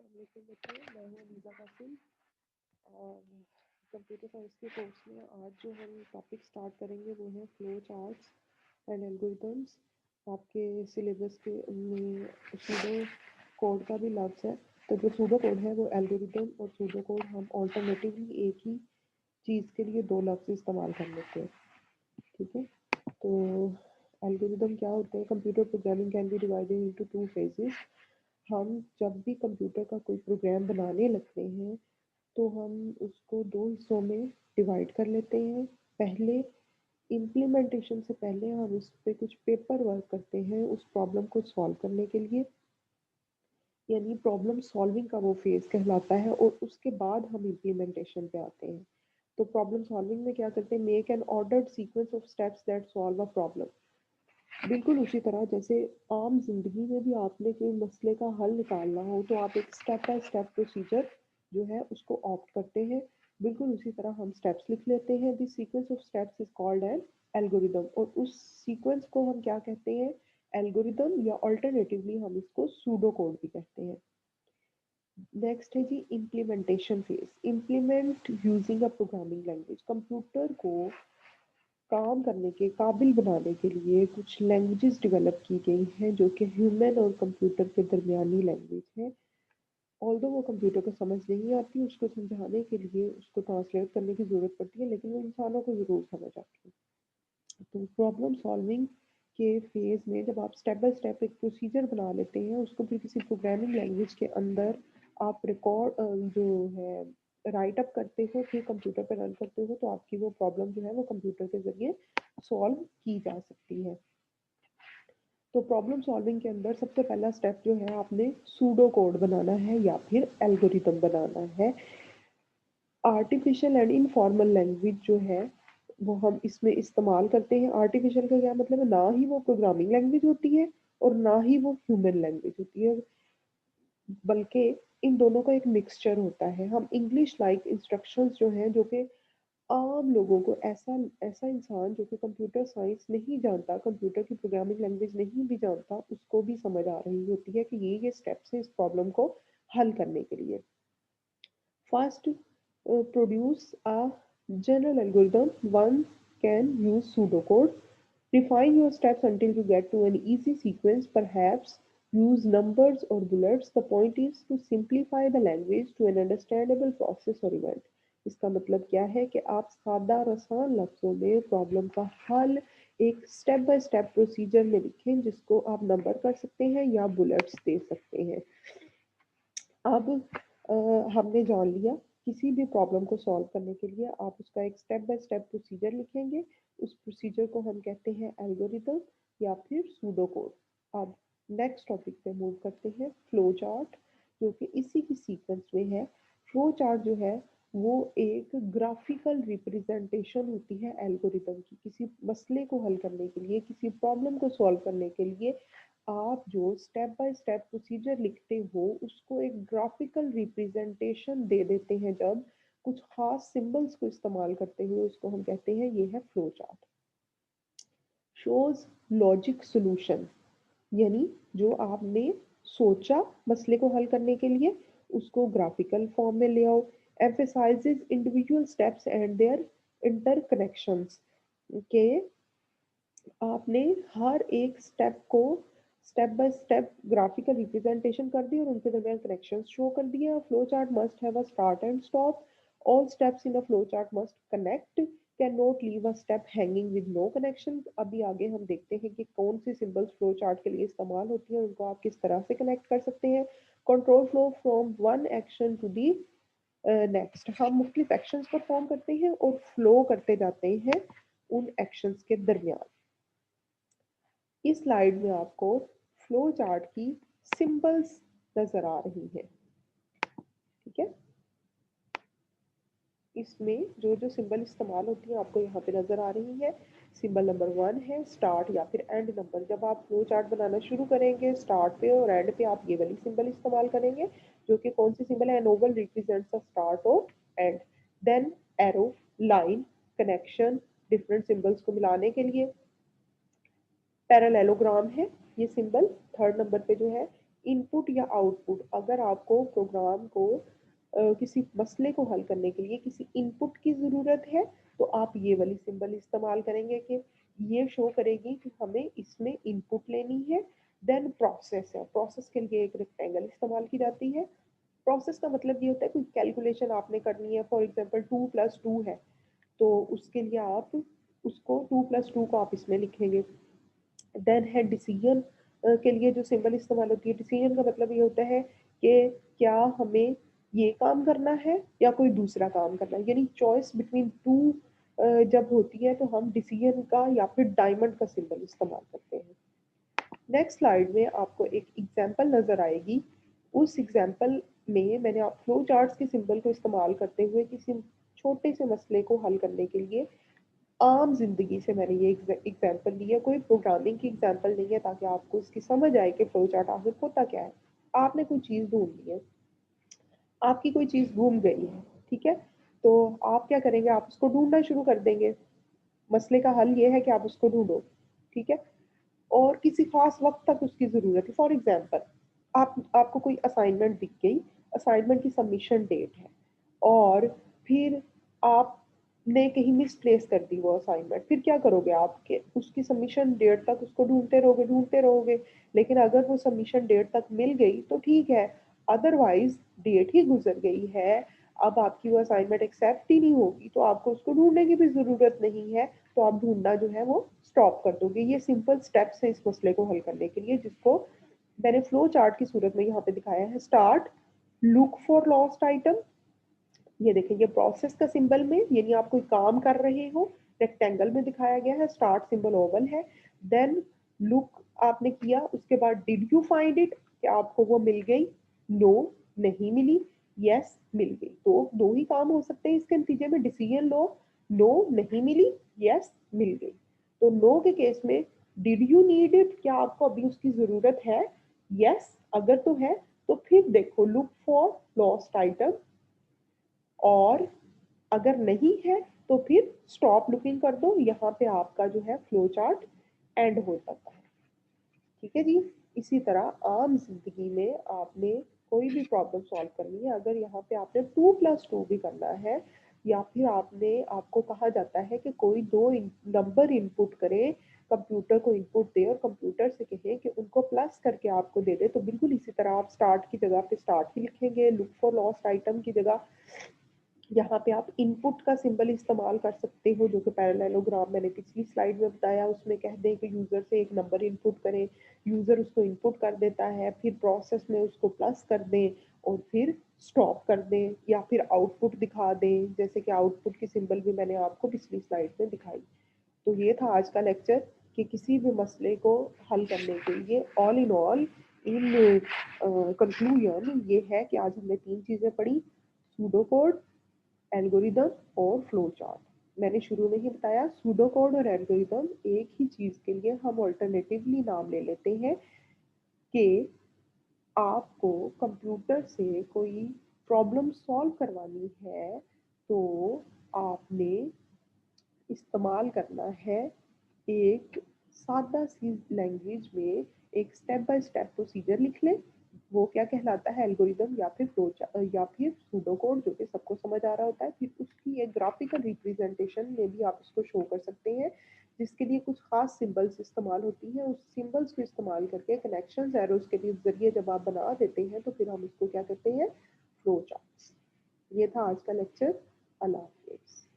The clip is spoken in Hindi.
वालेकुम बच्चों, मैं हूँ अनीज़ा कासिम और कंप्यूटर साइंस के कोर्स में आज जो हम टॉपिक स्टार्ट करेंगे वो है फ्लो चार्ट्स एंड एल्गोरिथम्स। आपके सिलेबस के में सूडो कोड का भी लफ्ज़ है, तो जो सूडो कोड है वो एल्गोरिथम और सूडो कोड हम ऑल्टरनेटिवली एक ही चीज़ के लिए दो लफ्ज़ इस्तेमाल कर लेते हैं। ठीक है, तो एल्गोरिथम क्या होते हैं? Computer programming can be divided into two phases. हम जब भी कंप्यूटर का कोई प्रोग्राम बनाने लगते हैं तो हम उसको दो हिस्सों में डिवाइड कर लेते हैं। पहले इम्प्लीमेंटेशन से पहले हम उस पर कुछ पेपर वर्क करते हैं उस प्रॉब्लम को सॉल्व करने के लिए, यानी प्रॉब्लम सॉल्विंग का वो फेज कहलाता है। और उसके बाद हम इम्प्लीमेंटेशन पे आते हैं। तो प्रॉब्लम सॉल्विंग में क्या करते हैं? Make an ordered sequence of steps that solve a problem. बिल्कुल उसी तरह जैसे आम जिंदगी में भी आपने कोई मसले का हल निकालना हो तो आप एक स्टेप बाय स्टेप प्रोसीजर जो है उसको ऑप्ट करते हैं। बिल्कुल उसी तरह हम स्टेप्स लिख लेते हैं। This sequence of steps is called an algorithm, और उस सीक्वेंस को हम क्या कहते हैं? एल्गोरिदम, या अल्टरनेटिवली हम इसको सूडो कोड भी कहते हैं। नेक्स्ट है जी implementation phase. Implement using a programming language. Computer को काम करने के काबिल बनाने के लिए कुछ लैंग्वेजेस डेवलप की गई हैं जो कि ह्यूमन और कंप्यूटर के दरमियानी लैंग्वेज है। ऑल्दो वो कंप्यूटर को समझ नहीं आती, उसको समझाने के लिए उसको ट्रांसलेट करने की ज़रूरत पड़ती है, लेकिन वो इंसानों को ज़रूर समझ आती है। तो प्रॉब्लम सॉल्विंग के फेज में जब आप स्टेप बाय स्टेप एक प्रोसीजर बना लेते हैं, उसको फिर किसी प्रोग्रामिंग लैंग्वेज के अंदर आप रिकॉर्ड जो है राइट अप करते हो, फिर कंप्यूटर पर रन करते हो, तो आपकी वो प्रॉब्लम जो है वो कंप्यूटर के ज़रिए सॉल्व की जा सकती है। तो प्रॉब्लम सॉल्विंग के अंदर सबसे पहला स्टेप जो है, आपने सूडो कोड बनाना है या फिर एल्गोरिथम बनाना है। आर्टिफिशियल एंड इनफॉर्मल लैंग्वेज जो है वो हम इसमें इस्तेमाल करते हैं। आर्टिफिशियल का क्या मतलब है? ना ही वो प्रोग्रामिंग लैंग्वेज होती है और ना ही वो ह्यूमन लैंग्वेज होती है, बल्कि इन दोनों का एक मिक्सचर होता है। हम इंग्लिश लाइक इंस्ट्रक्शंस जो हैं, जो कि आम लोगों को, ऐसा ऐसा इंसान जो कि कंप्यूटर साइंस नहीं जानता, कंप्यूटर की प्रोग्रामिंग लैंग्वेज नहीं भी जानता, उसको भी समझ आ रही होती है कि ये स्टेप्स हैं इस प्रॉब्लम को हल करने के लिए। First, produce a general algorithm. One can use pseudocode. Refine your steps until you get to an easy sequence. Perhaps use numbers or bullets. The point is to simplify the language to an understandable process or event. इसका मतलब क्या है कि आप सादा और आसान लफ्ज़ों में प्रॉब्लम का हल एक स्टेप बाय स्टेप प्रोसीजर में लिखें, जिसको आप नंबर कर सकते हैं या बुलेट्स दे सकते हैं। अब हमने जान लिया किसी भी प्रॉब्लम को सॉल्व करने के लिए आप उसका एक स्टेप बाय स्टेप प्रोसीजर लिखेंगे। उस प्रोसीजर को हम कहते हैं एल्गोरिथम या फिर सूडो कोड। अब नेक्स्ट टॉपिक पे मूव करते हैं, फ्लो चार्ट, जो कि इसी की सीक्वेंस में है। फ्लो चार्ट जो है वो एक ग्राफिकल रिप्रेजेंटेशन होती है एल्गोरिथम की। किसी मसले को हल करने के लिए, किसी प्रॉब्लम को सॉल्व करने के लिए आप जो स्टेप बाय स्टेप प्रोसीजर लिखते हो उसको एक ग्राफिकल रिप्रेजेंटेशन दे देते हैं। जब कुछ खास सिंबल्स को इस्तेमाल करते हुए उसको हम कहते हैं ये है flow chart. Shows logic solution, यानी जो आपने सोचा मसले को हल करने के लिए उसको ग्राफिकल फॉर्म में ले आओ। Emphasises individual steps and their interconnections, के आपने हर एक स्टेप को step by step graphical representation कर दी और उनके दरमियान कनेक्शन शो कर दिया। Flow chart must have a start and stop. All steps in a flow chart must connect, can not leave a step hanging with no connection. अभी आगे हम देखते हैं कि कौन सी सिंबल्स फ्लो चार्ट के लिए इस्तेमाल होती है, उनको आप किस तरह से कनेक्ट कर सकते हैं। Control flow from one action to the next, हम मुख्तलिफ एक्शंस परफॉर्म करते हैं और फ्लो करते जाते हैं उन एक्शंस के दरमियान। इस स्लाइड में आपको फ्लो चार्ट की सिंबल्स नजर आ रही है। ठीक है, इसमें जो जो सिंबल इस्तेमाल होती है आपको यहाँ पे नजर आ रही है। सिंबल नंबर 1 है स्टार्ट या फिर एंड नंबर। जब आप फ्लो चार्ट बनाना शुरू करेंगे, स्टार्ट पे और एंड पे आप ये वाली सिंबल इस्तेमाल करेंगे, जो कि कौन सी सिंबल है? नोबल रिप्रेजेंट्स द स्टार्ट और end. Then arrow, line, connection, different symbols को मिलाने के लिए। पैरेललोग्राम है ये सिंबल थर्ड नंबर पे जो है। इनपुट या आउटपुट, अगर आपको प्रोग्राम को किसी मसले को हल करने के लिए किसी इनपुट की ज़रूरत है तो आप ये वाली सिंबल इस्तेमाल करेंगे कि ये शो करेगी कि हमें इसमें इनपुट लेनी है। देन प्रोसेस है, प्रोसेस के लिए एक रेक्टेंगल इस्तेमाल की जाती है। प्रोसेस का मतलब ये होता है कोई कैलकुलेशन आपने करनी है, फॉर एग्जांपल 2 + 2 है तो उसके लिए आप उसको 2 + 2 को आप इसमें लिखेंगे। देन है डिसीजन के लिए जो सिंबल इस्तेमाल होती है, डिसीजन का मतलब ये होता है कि क्या हमें ये काम करना है या कोई दूसरा काम करना है, यानी चॉइस बिटवीन टू जब होती है तो हम डिसीजन का या फिर डायमंड का सिंबल इस्तेमाल करते हैं। नेक्स्ट स्लाइड में आपको एक एग्जांपल नजर आएगी। उस एग्जांपल में मैंने आप फ्लो चार्ट्स के सिंबल को इस्तेमाल करते हुए किसी छोटे से मसले को हल करने के लिए आम जिंदगी से मैंने ये एग्जांपल लिया, कोई प्रोग्रामिंग की एग्जांपल नहीं है, ताकि आपको इसकी समझ आए कि फ्लो चार्ट आखिर होता क्या है। आपने कोई चीज़ ढूंढनी है, आपकी कोई चीज़ घूम गई है, ठीक है, तो आप क्या करेंगे, आप उसको ढूंढना शुरू कर देंगे। मसले का हल ये है कि आप उसको ढूंढो, ठीक है, और किसी खास वक्त तक उसकी ज़रूरत है। फॉर एग्जांपल आपको कोई असाइनमेंट दिख गई, असाइनमेंट की सबमिशन डेट है और फिर आपने कहीं मिसप्लेस कर दी वो असाइनमेंट, फिर क्या करोगे, आपके उसकी सबमिशन डेट तक उसको ढूंढते रहोगे। लेकिन अगर वो सबमिशन डेट तक मिल गई तो ठीक है, अदरवाइज डेट ही गुजर गई है, अब आपकी वो असाइनमेंट एक्सेप्ट ही नहीं होगी तो आपको उसको ढूंढने की भी ज़रूरत नहीं है, तो आप ढूंढना जो है वो स्टॉप कर दोगे। ये सिंपल स्टेप्स हैं इस मसले को हल करने के लिए, जिसको मैंने फ्लो चार्ट की सूरत में यहाँ पे दिखाया है। Start, look for lost item, ये देखें ये प्रोसेस का सिंबल में, यानी आप कोई काम कर रहे हो, रेक्टेंगल में दिखाया गया है, स्टार्ट सिंबल ओवल है। देन लुक आपने किया, उसके बाद डिड यू फाइंड इट, क्या आपको वो मिल गई, नो नहीं मिली, यस मिल गई। तो दो ही काम हो सकते हैं इसके नतीजे में, डिसीजन लो, नो नहीं मिली, यस मिल गई। तो नो के केस में डिड यू नीड इट, क्या आपको अभी उसकी जरूरत है, यस अगर तो है तो फिर देखो लुक फॉर लॉस्ट आइटम, और अगर नहीं है तो फिर स्टॉप लुकिंग कर दो। यहाँ पे आपका जो है फ्लो चार्ट एंड हो जाता है, ठीक है जी। इसी तरह आम जिंदगी में आपने कोई भी प्रॉब्लम सॉल्व करनी है, अगर यहाँ पे आपने 2 + 2 भी करना है, या फिर आपको कहा जाता है कि कोई दो नंबर इनपुट करे, कंप्यूटर को इनपुट दे और कंप्यूटर से कहे कि उनको प्लस करके आपको दे दे, तो बिल्कुल इसी तरह आप स्टार्ट की जगह पे स्टार्ट ही लिखेंगे, लुक फॉर लॉस्ट आइटम की जगह यहाँ पे आप इनपुट का सिंबल इस्तेमाल कर सकते हो, जो कि पैरेललोग्राम मैंने पिछली स्लाइड में बताया, उसमें कह दें कि यूजर से एक नंबर इनपुट करें, यूजर उसको इनपुट कर देता है, फिर प्रोसेस में उसको प्लस कर दें और फिर स्टॉप कर दें, या फिर आउटपुट दिखा दें, जैसे कि आउटपुट की सिंबल भी मैंने आपको पिछली स्लाइड में दिखाई। तो ये था आज का लेक्चर कि किसी भी मसले को हल करने के लिए all in all, in conclusion ये है कि आज हमने 3 चीज़ें पढ़ी, सूडो कोड, एल्गोरिदम और फ्लो चार्ट। मैंने शुरू में ही बताया सूडो कोड और एल्गोरिदम एक ही चीज के लिए हम ऑल्टरनेटिवली नाम ले लेते हैं कि आपको कंप्यूटर से कोई प्रॉब्लम सॉल्व करवानी है तो आपने इस्तेमाल करना है एक सादा सी लैंग्वेज में, एक स्टेप बाय स्टेप प्रोसीजर लिख लें, वो क्या कहलाता है, एल्गोरिदम या फिर या फिर सूडो कोड, जो कि सबको समझ आ रहा होता है। फिर उसकी एक ग्राफिकल रिप्रेजेंटेशन में भी आप इसको शो कर सकते हैं, जिसके लिए कुछ खास सिंबल्स इस्तेमाल होती हैं। उस सिंबल्स को इस्तेमाल करके कनेक्शन एरोज के लिए जरिए जब आप बना देते हैं तो फिर हम इसको क्या करते हैं, फ्लो चार्ट्स। ये था आज का लेक्चर। अल्लाह हाफिज़।